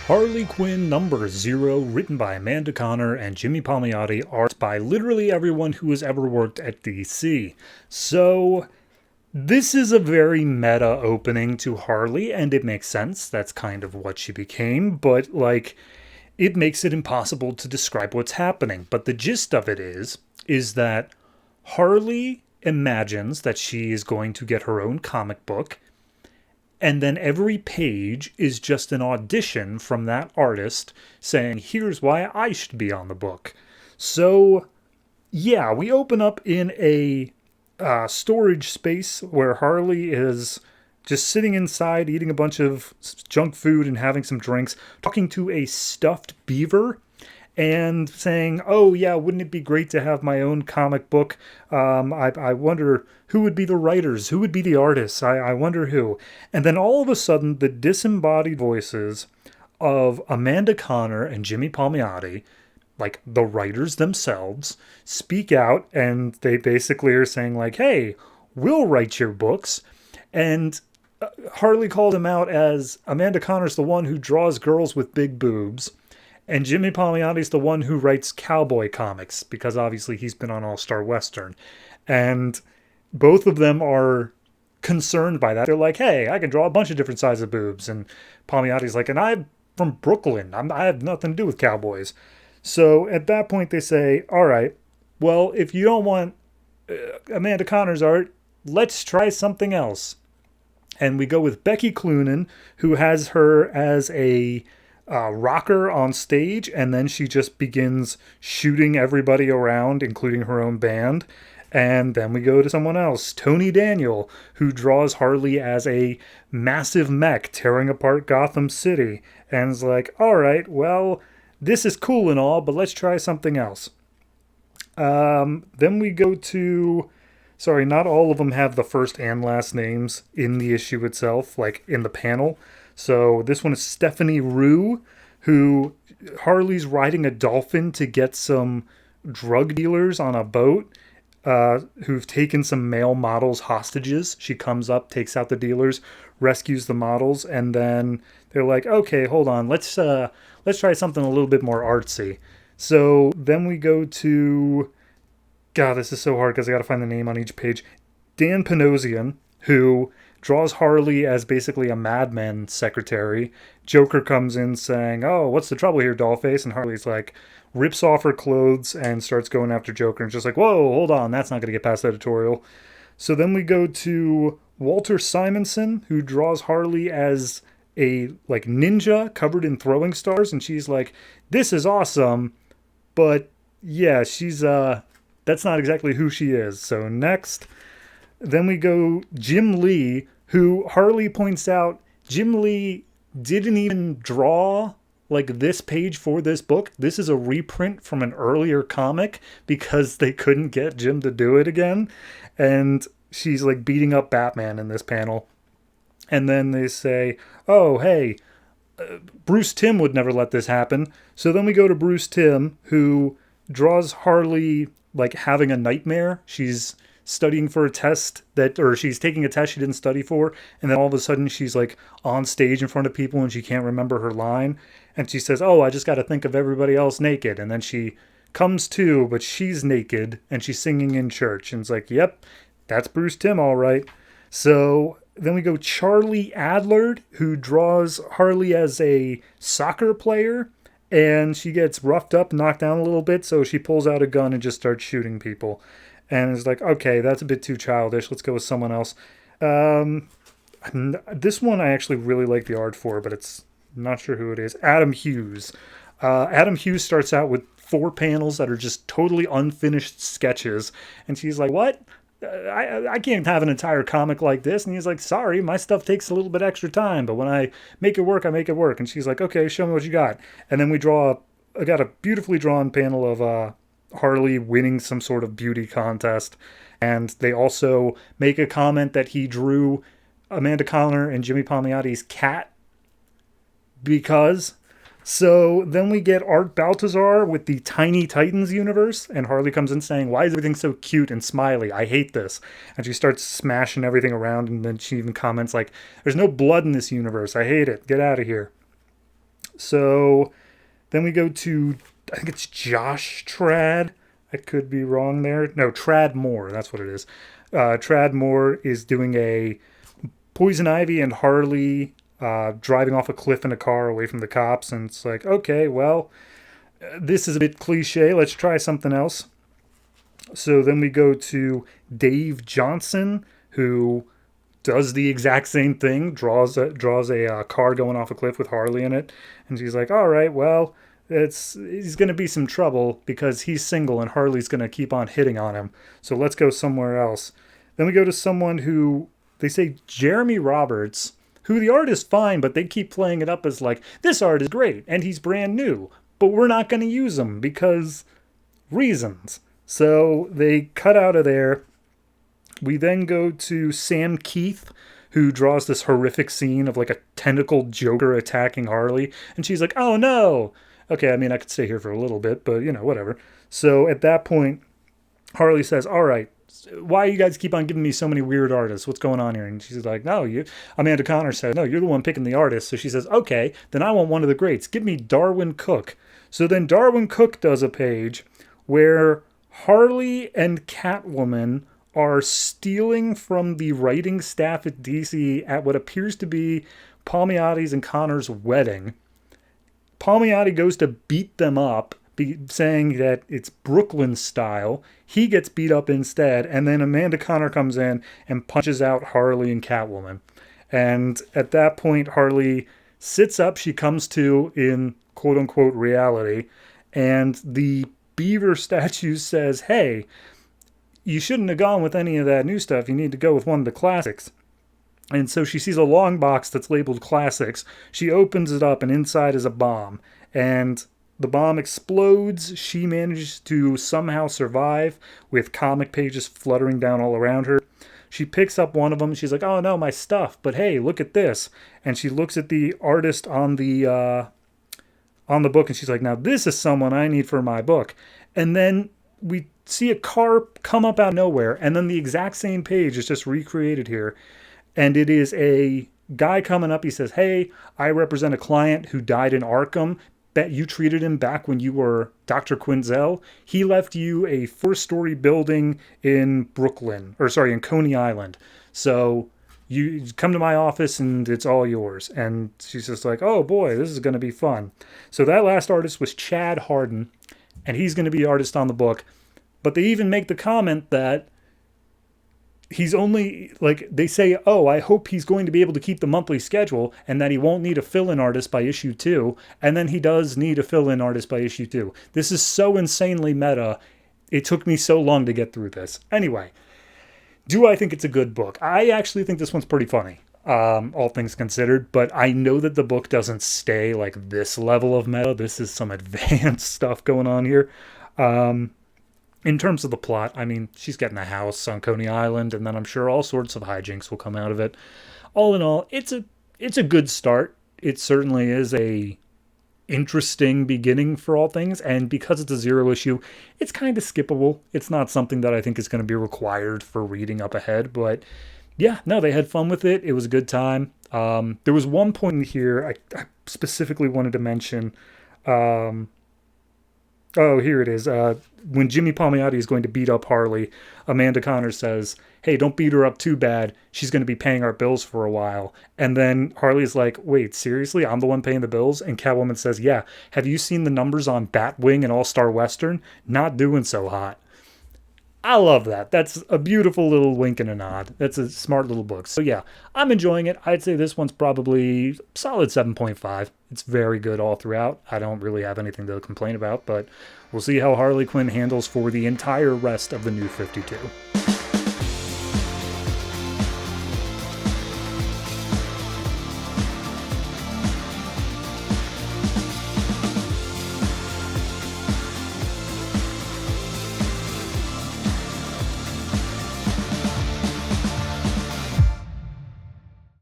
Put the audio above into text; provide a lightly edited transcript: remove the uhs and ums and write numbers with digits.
Harley Quinn number 0, written by Amanda Conner and Jimmy Palmiotti, art by literally everyone who has ever worked at DC. So, this is a very meta opening to Harley, and it makes sense. That's kind of what she became, but it makes it impossible to describe what's happening. But the gist of it is that Harley imagines that she is going to get her own comic book, and then every page is just an audition from that artist saying, here's why I should be on the book. So, yeah, we open up in a storage space where Harley is just sitting inside, eating a bunch of junk food and having some drinks, talking to a stuffed beaver and saying, oh, yeah, wouldn't it be great to have my own comic book? I wonder who would be the writers, who would be the artists, I wonder who. And then all of a sudden, the disembodied voices of Amanda Conner and Jimmy Palmiotti, like the writers themselves, speak out, and they basically are saying, like, hey, we'll write your books. And Harley called him out as Amanda Conner's the one who draws girls with big boobs. And Jimmy Palmiotti's the one who writes cowboy comics, because obviously he's been on All-Star Western. And both of them are concerned by that. They're like, hey, I can draw a bunch of different sizes of boobs. And Palmiotti's like, and I'm from Brooklyn. I have nothing to do with cowboys. So at that point they say, all right, well, if you don't want Amanda Conner's art, let's try something else. And we go with Becky Cloonan, who has her as a rocker on stage, and then she just begins shooting everybody around, including her own band. And then we go to someone else, Tony Daniel, who draws Harley as a massive mech tearing apart Gotham City, and is like, all right, well, this is cool and all, but let's try something else. Then we go to... Sorry, not all of them have the first and last names in the issue itself, like in the panel. So this one is Stephanie Rue, who Harley's riding a dolphin to get some drug dealers on a boat who've taken some male models hostages. She comes up, takes out the dealers, rescues the models, and then they're like, okay, hold on, let's try something a little bit more artsy. So then we go to... God, this is so hard because I got to find the name on each page. Dan Panosian, who draws Harley as basically a madman secretary. Joker comes in saying, oh, what's the trouble here, Dollface? And Harley's like, rips off her clothes and starts going after Joker. And just like, whoa, hold on, that's not going to get past editorial. So then we go to Walter Simonson, who draws Harley as a ninja covered in throwing stars. And she's like, this is awesome. But yeah, she's... that's not exactly who she is. So next, then we go Jim Lee, who Harley points out, Jim Lee didn't even draw this page for this book. This is a reprint from an earlier comic because they couldn't get Jim to do it again. And she's beating up Batman in this panel. And then they say, oh, hey, Bruce Timm would never let this happen. So then we go to Bruce Timm, who draws Harley having a nightmare. She's studying for a test she's taking a test she didn't study for, and then all of a sudden she's on stage in front of people and she can't remember her line, and she says, oh, I just got to think of everybody else naked, and then she comes to, but she's naked and she's singing in church, and it's like, yep, that's Bruce Timm, all right. So then we go Charlie Adler, who draws Harley as a soccer player. And she gets roughed up, knocked down a little bit, so she pulls out a gun and just starts shooting people. And it's like, okay, that's a bit too childish. Let's go with someone else. This one I actually really like the art for, but it's not sure who it is. Adam Hughes. Adam Hughes starts out with 4 panels that are just totally unfinished sketches. And she's like, what? I can't have an entire comic like this. And he's like, sorry, my stuff takes a little bit extra time, but when I make it work, I make it work. And she's like, okay, show me what you got. And then I got a beautifully drawn panel of Harley winning some sort of beauty contest. And they also make a comment that he drew Amanda Conner and Jimmy Palmiotti's cat because... So then we get Art Baltazar with the Tiny Titans universe, and Harley comes in saying, why is everything so cute and smiley? I hate this. And she starts smashing everything around, and then she even comments there's no blood in this universe. I hate it. Get out of here. So then we go to, I think it's Josh Trad. I could be wrong there. No, Trad Moore. That's what it is. Trad Moore is doing a Poison Ivy and Harley driving off a cliff in a car away from the cops. And it's like, okay, well, this is a bit cliche. Let's try something else. So then we go to Dave Johnson, who does the exact same thing, draws a car going off a cliff with Harley in it. And she's like, all right, well, he's going to be some trouble because he's single and Harley's going to keep on hitting on him. So let's go somewhere else. Then we go to someone who, they say Jeremy Roberts, who the art is fine, but they keep playing it up as like, this art is great and he's brand new, but we're not going to use him because reasons. So they cut out of there. We then go to Sam Keith, who draws this horrific scene of like a tentacled Joker attacking Harley. And she's like, oh no. Okay, I mean, I could stay here for a little bit, but whatever. So at that point, Harley says, all right, why you guys keep on giving me so many weird artists? What's going on here? And she's like, no, Amanda Connor said, no, you're the one picking the artist. So she says, okay, then I want one of the greats. Give me Darwin Cook. So then Darwin Cook does a page where Harley and Catwoman are stealing from the writing staff at DC at what appears to be Palmiotti's and Connor's wedding. Palmiotti goes to beat them up, saying that it's Brooklyn style. He gets beat up instead, and then Amanda Connor comes in and punches out Harley and Catwoman. And at that point, Harley sits up. She comes to in quote-unquote reality, and the beaver statue says, hey, you shouldn't have gone with any of that new stuff. You need to go with one of the classics. And so she sees a long box that's labeled classics. She opens it up, and inside is a bomb. And the bomb explodes. She manages to somehow survive with comic pages fluttering down all around her. She picks up one of them. She's like, oh no, my stuff. But hey, look at this. And she looks at the artist on the book, and she's like, now this is someone I need for my book. And then we see a car come up out of nowhere, and then the exact same page is just recreated here. And it is a guy coming up. He says, hey, I represent a client who died in Arkham. Bet you treated him back when you were Dr. Quinzel. He left you a 4-story building in in Coney Island. So you come to my office and it's all yours. And she's just like, oh boy, this is going to be fun. So that last artist was Chad Harden, and he's going to be the artist on the book. But they even make the comment that he's only, like, they say, oh, I hope he's going to be able to keep the monthly schedule and that he won't need a fill-in artist by issue 2. And then he does need a fill-in artist by issue 2. This is so insanely meta. It took me so long to get through this. Anyway, do I think it's a good book? I actually think this one's pretty funny, all things considered. But I know that the book doesn't stay like this level of meta. This is some advanced stuff going on here. In terms of the plot, I mean, she's getting a house on Coney Island, and then I'm sure all sorts of hijinks will come out of it. All in all, it's a good start. It certainly is a interesting beginning for all things, and because it's a 0 issue, it's kind of skippable. It's not something that I think is going to be required for reading up ahead, but yeah, no, they had fun with it. It was a good time. There was one point in here I specifically wanted to mention. Oh, here it is. When Jimmy Palmiotti is going to beat up Harley, Amanda Connor says, hey, don't beat her up too bad. She's going to be paying our bills for a while. And then Harley's like, wait, seriously? I'm the one paying the bills? And Catwoman says, yeah. Have you seen the numbers on Batwing and All-Star Western? Not doing so hot. I love that. That's a beautiful little wink and a nod. That's a smart little book. So yeah, I'm enjoying it. I'd say this one's probably solid 7.5. It's very good all throughout. I don't really have anything to complain about, but we'll see how Harley Quinn handles for the entire rest of the New 52.